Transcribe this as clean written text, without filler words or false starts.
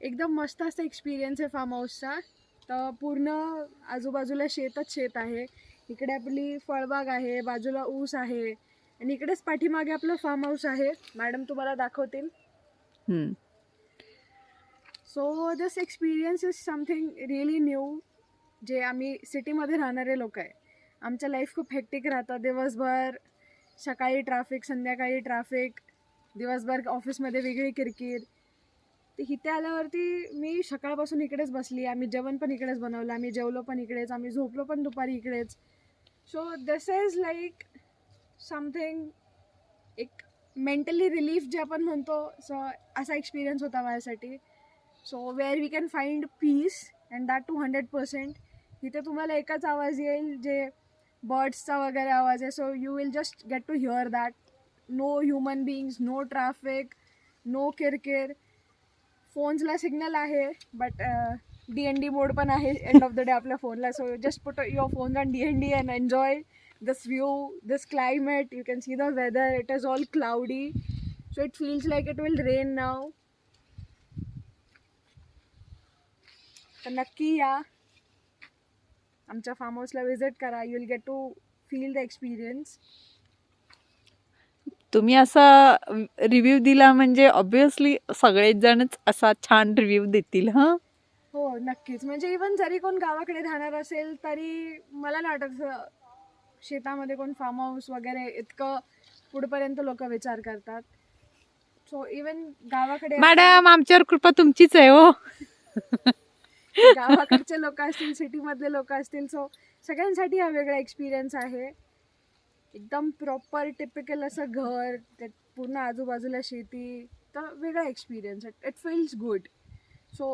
एकदम मस्त असा एक्सपिरियन्स आहे फार्म हाऊसचा. तर पूर्ण आजूबाजूला शेत आहे. इकडे आपली फळबाग आहे, बाजूला ऊस आहे आणि इकडेच पाठीमागे आपलं फार्म हाऊस आहे. मॅडम तुम्हाला दाखवतील. हम्म. So this experience is something really new. जे आम्ही सिटीमध्ये राहणारे लोक आहे, आमचं लाईफ खूप हेक्टिक राहतं. दिवसभर सकाळी ट्रॅफिक, संध्याकाळी ट्रॅफिक, दिवसभर ऑफिसमध्ये वेगळी किरकिर. तर इथे आल्यावरती मी सकाळपासून इकडेच बसली. आम्ही जेवण पण इकडेच बनवलं, आम्ही जेवलो पण इकडेच, आम्ही झोपलो पण दुपारी इकडेच. So this is like something, एक मेंटली रिलीफ जे आपण म्हणतो, सो असा एक्सपिरियन्स होता माझ्यासाठी. So where we can find peace and that too 100%. इथे तुम्हाला एकच आवाज येईल, जे बर्ड्सचा वगैरे आवाज आहे. So you will just get to hear that. No human beings, no traffic, no किरकिर. फोन्सला सिग्नल आहे, बट DND मोड पण आहे एंड ऑफ द डे आपल्या फोनला. So just put your phone on DND and enjoy this view, this climate. You can see the weather, it is all cloudy, so it feels like it will rain now. तर नक्की या, आमच्या farm हाऊसला visit करा. You will get to feel the experience. तुम्ही असा review दिला म्हणजे ऑब्विसली सगळेच जणच असा छान रिव्ह्यू देतील. हा, हो नक्कीच. म्हणजे इवन जरी कोण गावाकडे राहणार असेल तरी मला नाही वाटत शेतामध्ये कोण फार्म हाऊस वगैरे इतकं पुढपर्यंत लोक विचार करतात. सो इवन गावाकडे मॅडम आमच्यावर कृपा तुमचीच आहे हो. गावाकडचे लोक असतील, सिटीमधले लोक असतील, सो सगळ्यांसाठी हा वेगळा एक्सपिरियन्स आहे. एकदम प्रॉपर टिपिकल असं घर, त्यात पूर्ण आजूबाजूला शेती, तर वेगळा एक्सपिरियन्स. It feels good.